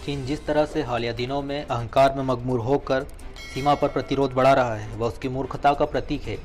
चीन जिस तरह से हालिया दिनों में अहंकार में मगमूर होकर सीमा पर प्रतिरोध बढ़ा रहा है वह उसकी मूर्खता का प्रतीक है।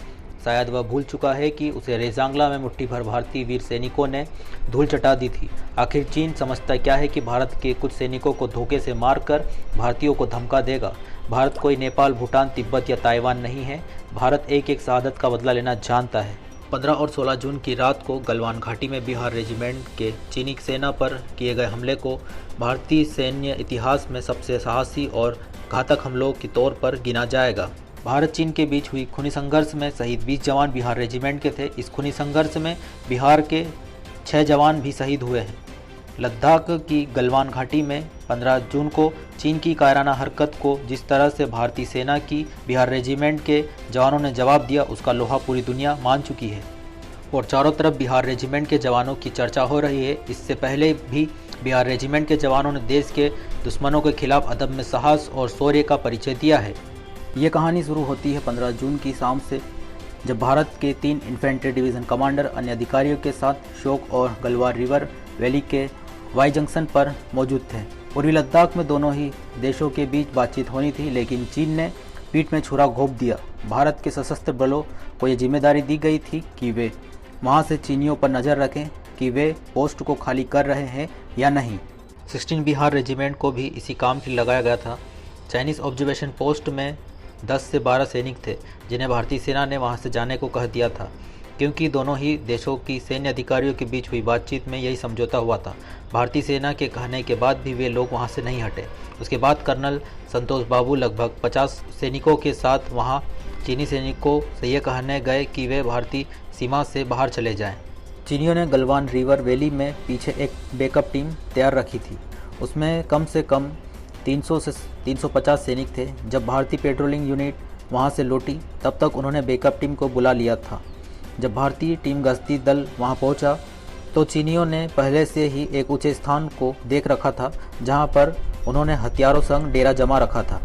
शायद वह भूल चुका है कि उसे रेजांगला में मुट्ठी भर भारतीय वीर सैनिकों ने धूल चटा दी थी। आखिर चीन समझता क्या है कि भारत के कुछ सैनिकों को धोखे से मारकर भारतीयों को धमका देगा। भारत कोई नेपाल, भूटान, तिब्बत या ताइवान नहीं है। भारत एक एक शहादत का बदला लेना जानता है। 15 और 16 जून की रात को गलवान घाटी में बिहार रेजिमेंट के चीनी सेना पर किए गए हमले को भारतीय सैन्य इतिहास में सबसे साहसी और घातक हमलों के तौर पर गिना जाएगा। भारत चीन के बीच हुई खूनी संघर्ष में शहीद 20 जवान बिहार रेजिमेंट के थे। इस खूनी संघर्ष में बिहार के 6 जवान भी शहीद हुए हैं। लद्दाख की गलवान घाटी में 15 जून को चीन की कायराना हरकत को जिस तरह से भारतीय सेना की बिहार रेजिमेंट के जवानों ने जवाब दिया उसका लोहा पूरी दुनिया मान चुकी है और चारों तरफ बिहार रेजिमेंट के जवानों की चर्चा हो रही है। इससे पहले भी बिहार रेजिमेंट के जवानों ने देश के दुश्मनों के खिलाफ अदम्य साहस और शौर्य का परिचय दिया है। ये कहानी शुरू होती है 15 जून की शाम से, जब भारत के 3 इन्फेंट्री डिवीज़न कमांडर अन्य अधिकारियों के साथ शोक और गलवान रिवर वैली के वाई जंक्शन पर मौजूद थे। पूर्वी लद्दाख में दोनों ही देशों के बीच बातचीत होनी थी, लेकिन चीन ने पीठ में छुरा घोंप दिया। भारत के सशस्त्र बलों को ये जिम्मेदारी दी गई थी कि वे वहाँ से चीनियों पर नज़र रखें कि वे पोस्ट को खाली कर रहे हैं या नहीं। 16 बिहार रेजिमेंट को भी इसी काम के लिए लगाया गया था। चाइनीज़ ऑब्जर्वेशन पोस्ट में 10 से 12 सैनिक थे जिन्हें भारतीय सेना ने वहाँ से जाने को कह दिया था, क्योंकि दोनों ही देशों की सैन्य अधिकारियों के बीच हुई बातचीत में यही समझौता हुआ था। भारतीय सेना के कहने के बाद भी वे लोग वहां से नहीं हटे। उसके बाद कर्नल संतोष बाबू लगभग 50 सैनिकों के साथ वहां चीनी सैनिकों से ये कहने गए कि वे भारतीय सीमा से बाहर चले जाएं। चीनियों ने गलवान रिवर वैली में पीछे एक बैकअप टीम तैयार रखी थी। उसमें कम से कम 300 से 350 सैनिक थे। जब भारतीय पेट्रोलिंग यूनिट वहां से लौटी तब तक उन्होंने बैकअप टीम को बुला लिया था। जब भारतीय टीम गश्ती दल वहां पहुंचा तो चीनियों ने पहले से ही एक ऊंचे स्थान को देख रखा था जहां पर उन्होंने हथियारों संग डेरा जमा रखा था।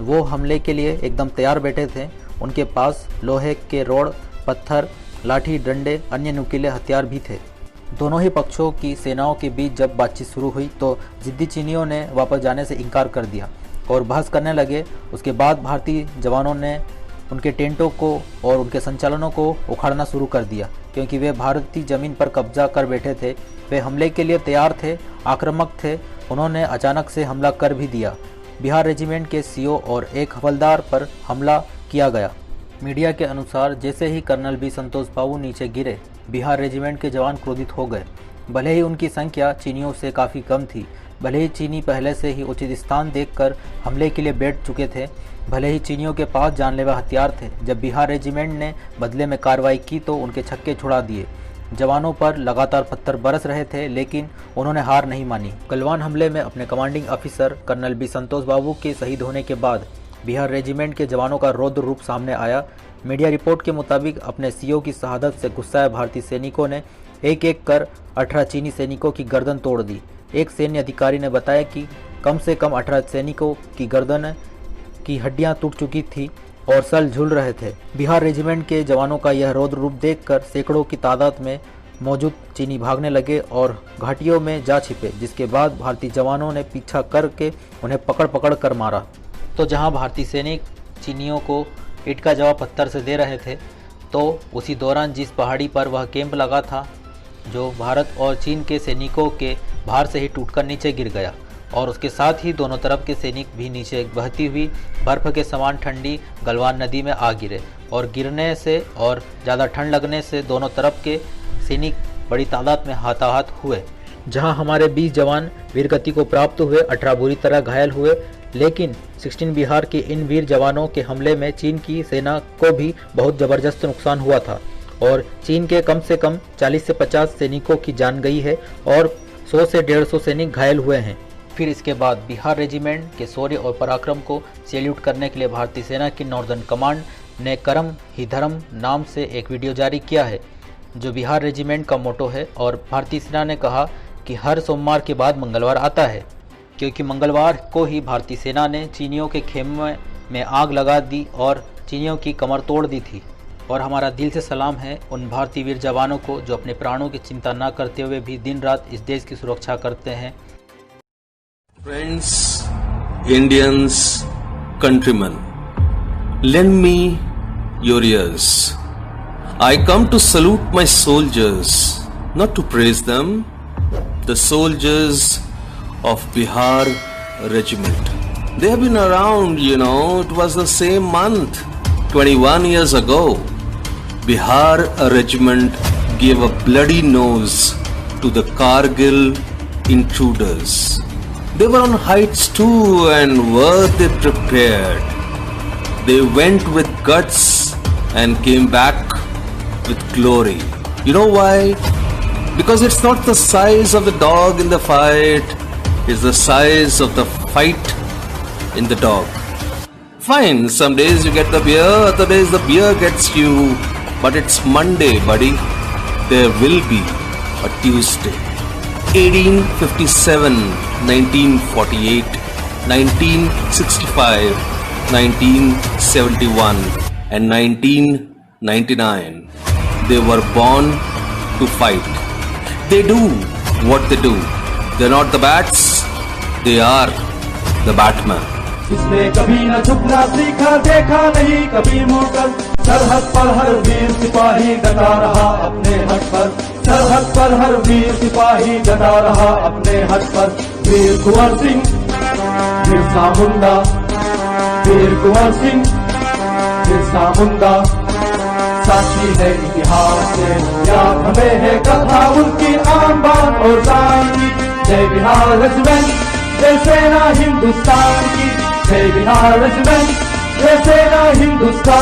वो हमले के लिए एकदम तैयार बैठे थे। उनके पास लोहे के रोड, पत्थर, लाठी, डंडे, अन्य नुकीले हथियार भी थे। दोनों ही पक्षों की सेनाओं के बीच जब बातचीत शुरू हुई तो जिद्दी चीनियों ने वापस जाने से इनकार कर दिया और बहस करने लगे। उसके बाद भारतीय जवानों ने उनके टेंटों को और उनके संचालनों को उखाड़ना शुरू कर दिया, क्योंकि वे भारतीय जमीन पर कब्जा कर बैठे थे। वे हमले के लिए तैयार थे, आक्रामक थे। उन्होंने अचानक से हमला कर भी दिया। बिहार रेजिमेंट के सीओ और एक हवलदार पर हमला किया गया। मीडिया के अनुसार जैसे ही कर्नल बी संतोष बाबू नीचे गिरे, बिहार रेजिमेंट के जवान क्रोधित हो गए। भले ही उनकी संख्या चीनियों से काफ़ी कम थी, भले ही चीनी पहले से ही उचित स्थान देखकर हमले के लिए बैठ चुके थे, भले ही चीनियों के पास जानलेवा हथियार थे, जब बिहार रेजिमेंट ने बदले में कार्रवाई की तो उनके छक्के छुड़ा दिए। जवानों पर लगातार पत्थर बरस रहे थे, लेकिन उन्होंने हार नहीं मानी। गलवान हमले में अपने कमांडिंग ऑफिसर कर्नल बी संतोष बाबू के शहीद होने के बाद बिहार रेजिमेंट के जवानों का रौद्र रूप सामने आया। मीडिया रिपोर्ट के मुताबिक अपने सीओ की शहादत से गुस्साए भारतीय सैनिकों ने एक एक कर 18 चीनी सैनिकों की गर्दन तोड़ दी। एक सैन्य अधिकारी ने बताया कि कम से कम 18 सैनिकों की गर्दन की हड्डियां टूट चुकी थी और सल झूल रहे थे। बिहार रेजिमेंट के जवानों का यह रौद्र रूप देखकर सैकड़ों की तादाद में मौजूद चीनी भागने लगे और घाटियों में जा छिपे, जिसके बाद भारतीय जवानों ने पीछा करके उन्हें पकड़ पकड़ कर मारा। तो जहां भारतीय सैनिक चीनियों को ईंट का जवाब पत्थर से दे रहे थे, तो उसी दौरान जिस पहाड़ी पर वह कैंप लगा था, जो भारत और चीन के सैनिकों के भार से ही टूटकर नीचे गिर गया और उसके साथ ही दोनों तरफ के सैनिक भी नीचे बहती हुई बर्फ के समान ठंडी गलवान नदी में आ गिरे और गिरने से और ज़्यादा ठंड लगने से दोनों तरफ के सैनिक बड़ी तादाद में हाथाहाथ हुए। जहां हमारे 20 जवान वीरगति को प्राप्त हुए, 18 बुरी तरह घायल हुए, लेकिन 16 बिहार के इन वीर जवानों के हमले में चीन की सेना को भी बहुत ज़बरदस्त नुकसान हुआ था और चीन के कम से कम 40 से 50 सैनिकों की जान गई है और 100 से 150 सैनिक घायल हुए हैं। फिर इसके बाद बिहार रेजिमेंट के शौर्य और पराक्रम को सैल्यूट करने के लिए भारतीय सेना की नॉर्दर्न कमांड ने कर्म ही धर्म नाम से एक वीडियो जारी किया है, जो बिहार रेजिमेंट का मोटो है। और भारतीय सेना ने कहा कि हर सोमवार के बाद मंगलवार आता है, क्योंकि मंगलवार को ही भारतीय सेना ने चीनियों के खेमे में आग लगा दी और चीनियों की कमर तोड़ दी थी। और हमारा दिल से सलाम है उन भारतीय वीर जवानों को जो अपने प्राणों की चिंता न करते हुए भी दिन रात इस देश की सुरक्षा करते हैं। Friends, Indians, countrymen, lend me your ears. I come to salute my soldiers, not to praise them, the soldiers of Bihar Regiment. They have been around, it was the same month, 21 years ago. Bihar Regiment gave a bloody nose to the Kargil intruders. They were on heights too, and were they prepared? They went with guts and came back with glory. You know why? Because it's not the size of the dog in the fight, it's the size of the fight in the dog. Fine, some days you get the beer, other days the beer gets you. But it's Monday, buddy. There will be a Tuesday. 1857, 1948, 1965, 1971 and 1999. They were born to fight. They do what they do. They're not the bats, they are the Batman. इसने कभी न झुकना सीखा, देखा नहीं कभी मुड़कर, सरहद पर हर वीर सिपाही डटा रहा अपने हक पर, सरहद पर हर वीर सिपाही डटा रहा अपने हक पर। वीर कुंवर सिंह, बिरसा मुंडा, वीर कुंवर सिंह, बिरसा मुंडा, साक्षी है इतिहास से, याद हमें है कथा उनकी आन बान और शान की। जय बिहार रेजिमेंट, जय सेना हिंदुस्तान की, जय बिहार रेजिमेंट, जय सेना हिंदुस्तान